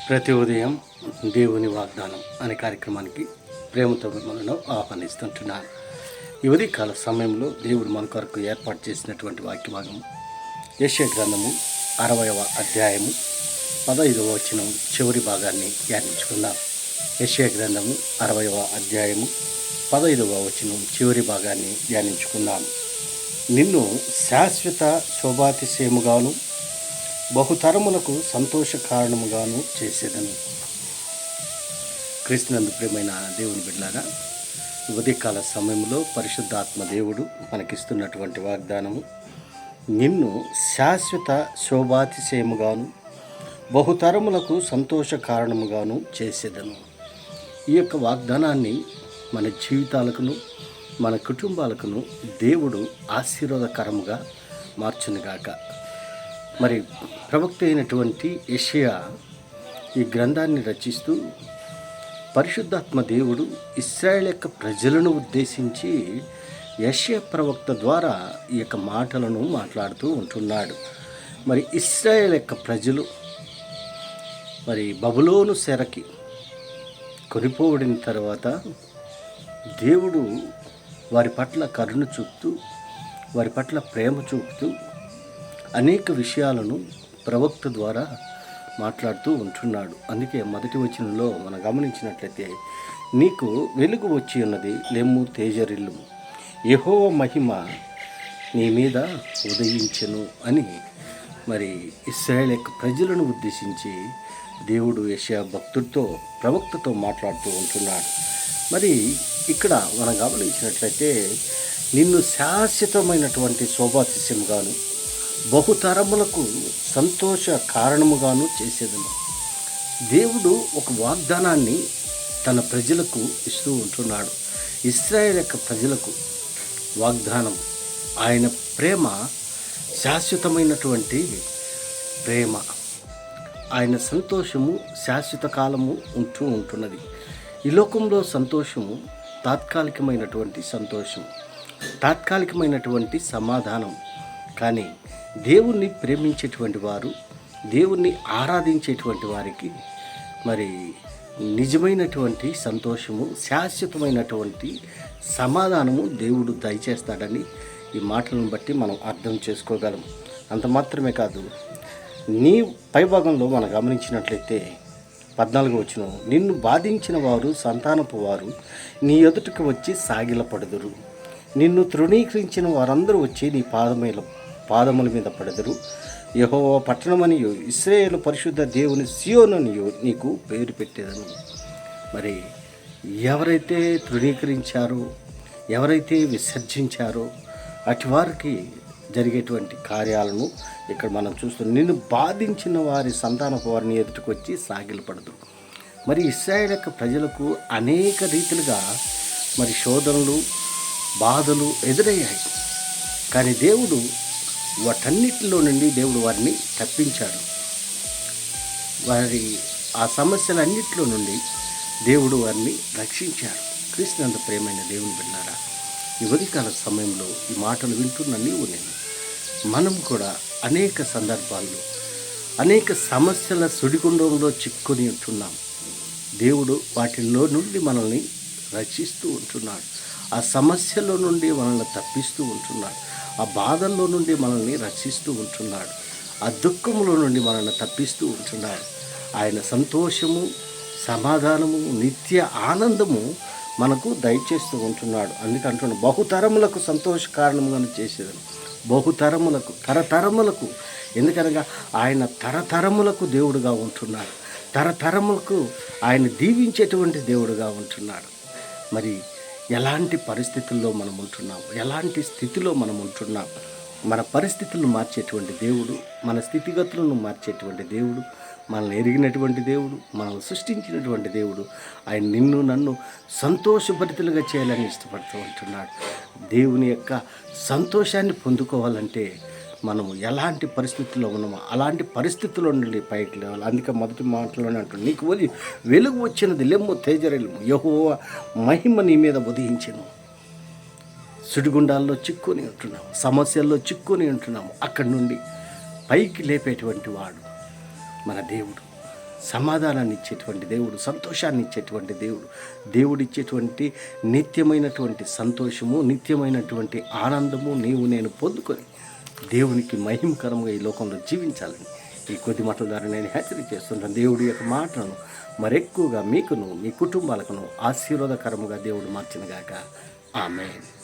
ప్రతి ఉదయం దేవుని వాగ్దానం అనే కార్యక్రమానికి ప్రేమతో మిమ్మల్ని ఆహ్వానిస్తుంటున్నాను. ఈ ఉదయకాల సమయంలో దేవుడు మన కొరకు ఏర్పాటు చేసినటువంటి వాక్య భాగము యెషయా గ్రంథము 60వ అధ్యాయము 15వ వచనం చివరి భాగాన్ని ధ్యానించుకుందాం. యెషయా గ్రంథము 60వ అధ్యాయము 15వ వచనం చివరి భాగాన్ని ధ్యానించుకుందాం. నిన్ను శాశ్వత శోభాతిశయముగాను బహుతరములకు సంతోష కారణముగాను చేసేదను. క్రీస్తునందు ప్రియమైన దేవుని బిడ్డలారా, ఉదయకాల సమయంలో పరిశుద్ధాత్మ దేవుడు మనకిస్తున్నటువంటి వాగ్దానము, నిన్ను శాశ్వత శోభాతిశయముగాను బహుతరములకు సంతోష కారణముగాను చేసేదను. ఈ యొక్క వాగ్దానాన్ని మన జీవితాలకును మన కుటుంబాలకును దేవుడు ఆశీర్వాదకరముగా మార్చునుగాక. మరి ప్రవక్త అయినటువంటి యెషయా ఈ గ్రంథాన్ని రచిస్తూ పరిశుద్ధాత్మ దేవుడు ఇశ్రాయేల్ యొక్క ప్రజలను ఉద్దేశించి యెషయా ప్రవక్త ద్వారా ఈ యొక్క మాటలను మాట్లాడుతూ ఉంటున్నాడు. మరి ఇశ్రాయేల్ యొక్క ప్రజలు మరి బబులోను చెరకి కొనిపోబడిన తర్వాత దేవుడు వారి పట్ల కరుణ చూపుతూ వారి పట్ల ప్రేమ చూపుతూ అనేక విషయాలను ప్రవక్త ద్వారా మాట్లాడుతూ ఉంటున్నాడు. అందుకే మొదటి వచనంలో మనం గమనించినట్లయితే, నీకు వెలుగు వచ్చి ఉన్నది, లెమ్ము తేజరిల్లుము, యెహోవా మహిమ నీ మీద ఉదయించెను అని మరి ఇశ్రాయేల్ యొక్క ప్రజలను ఉద్దేశించి దేవుడు యెషయా భక్తుడితో ప్రవక్తతో మాట్లాడుతూ ఉంటున్నాడు. మరి ఇక్కడ మనం గమనించినట్లయితే, నిన్ను శాశ్వతమైనటువంటి శోభాతిశయముగాను బహుతరములకు సంతోష కారణముగాను చేసేదను. దేవుడు ఒక వాగ్దానాన్ని తన ప్రజలకు ఇస్తూ ఉంటున్నాడు. ఇశ్రాయేల్ యొక్క ప్రజలకు వాగ్దానం, ఆయన ప్రేమ శాశ్వతమైనటువంటి ప్రేమ, ఆయన సంతోషము శాశ్వత కాలము ఉంటూ ఉంటున్నది. ఈ లోకంలో సంతోషము తాత్కాలికమైనటువంటి సంతోషం, తాత్కాలికమైనటువంటి సమాధానం. కానీ దేవుణ్ణి ప్రేమించేటువంటి వారు, దేవుణ్ణి ఆరాధించేటువంటి వారికి మరి నిజమైనటువంటి సంతోషము, శాశ్వతమైనటువంటి సమాధానము దేవుడు దయచేస్తాడని ఈ మాటలను బట్టి మనం అర్థం చేసుకోగలం. అంత మాత్రమే కాదు, నీ పైభాగంలో మనం గమనించినట్లయితే 14వ వచనం, నిన్ను బాధించిన వారు సంతానపు వారు నీ ఎదుటకు వచ్చి సాగిలపడుదురు, నిన్ను తృణీకరించిన వారందరూ వచ్చి నీ పాదముల మీద పడదురు. యెహోవా పట్టణమనియు ఇశ్రాయేలు పరిశుద్ధ దేవుని సీయోననియు నీకు పేరు పెట్టేదను. మరి ఎవరైతే తృణీకరించారో, ఎవరైతే విసర్జించారో అటు వారికి జరిగేటువంటి కార్యాలను ఇక్కడ మనం చూస్తున్నాం. నిన్ను బాధించిన వారి సంతానపు వారిని ఎదుటికొచ్చి సాగిలపడదు. మరి ఇశ్రాయేలు యొక్క ప్రజలకు అనేక రీతిలుగా మరి శోధనలు, బాధలు ఎదురయ్యాయి. కానీ దేవుడు వాటన్నిటిలో నుండి దేవుడు వారిని తప్పించాడు. వారి ఆ సమస్యలన్నిటిలో నుండి దేవుడు వారిని రక్షించాడు. క్రీస్తునందు ప్రియమైన దేవుని బిడ్డలారా, ఈ ఉదయకాల సమయంలో ఈ మాటలు వింటున్న నీవు నేను, మనం కూడా అనేక సందర్భాల్లో అనేక సమస్యల సుడిగుండంలో చిక్కుని ఉంటున్నాం. దేవుడు వాటిల్లో నుండి మనల్ని రక్షిస్తూ ఉంటున్నాడు. ఆ సమస్యలో నుండి మనల్ని తప్పిస్తూ ఉంటున్నాడు. ఆ బాధల్లో నుండి మనల్ని రక్షిస్తూ ఉంటున్నాడు. ఆ దుఃఖంలో నుండి మనల్ని తప్పిస్తూ ఉంటున్నాడు. ఆయన సంతోషము, సమాధానము, నిత్య ఆనందము మనకు దయచేస్తూ ఉంటున్నాడు. అందుకంటున్నాడు, బహుతరములకు సంతోష కారణముగా చేసేదను. బహుతరములకు, తరతరములకు. ఎందుకనగా ఆయన తరతరములకు దేవుడుగా ఉంటున్నాడు. తరతరములకు ఆయన దీవించేటువంటి దేవుడుగా ఉంటున్నాడు. మరి ఎలాంటి పరిస్థితుల్లో మనం ఉంటున్నాం, ఎలాంటి స్థితిలో మనం ఉంటున్నాం, మన పరిస్థితులను మార్చేటువంటి దేవుడు, మన స్థితిగతులను మార్చేటువంటి దేవుడు, మనల్ని ఎరిగినటువంటి దేవుడు, మనల్ని సృష్టించినటువంటి దేవుడు, ఆయన నిన్ను నన్ను సంతోషభరితులుగా చేయాలని ఇష్టపడుతూ ఉంటున్నాడు. దేవుని యొక్క సంతోషాన్ని పొందుకోవాలంటే మనము ఎలాంటి పరిస్థితుల్లో ఉన్నామో అలాంటి పరిస్థితుల్లో నుండి పైకి లేవాలి. అందుకే మొదటి మాటలోనే అంటున్నాడు, నీకు వెలుగు వచ్చినది, లెమ్ము తేజరిల్లుము, యెహోవా మహిమ నీ మీద ఉదయించెను. సుడిగుండాల్లో చిక్కుని ఉంటున్నాము, సమస్యల్లో చిక్కుని ఉంటున్నాము. అక్కడి నుండి పైకి లేపేటువంటి వాడు మన దేవుడు. సమాధానాన్ని ఇచ్చేటువంటి దేవుడు, సంతోషాన్ని ఇచ్చేటువంటి దేవుడు. దేవుడిచ్చేటువంటి నిత్యమైనటువంటి సంతోషము, నిత్యమైనటువంటి ఆనందము నీవు నేను పొందుకొని దేవునికి మహిమకరంగా ఈ లోకంలో జీవించాలని ఈ కొద్ది మాటల ద్వారా నేను హెచ్చరిక చేస్తున్నాను. దేవుడి యొక్క మాటలను మరెక్కువగా మీకును మీ కుటుంబాలకును ఆశీర్వాదకరముగా దేవుడు మార్చినగాక. ఆమేన్.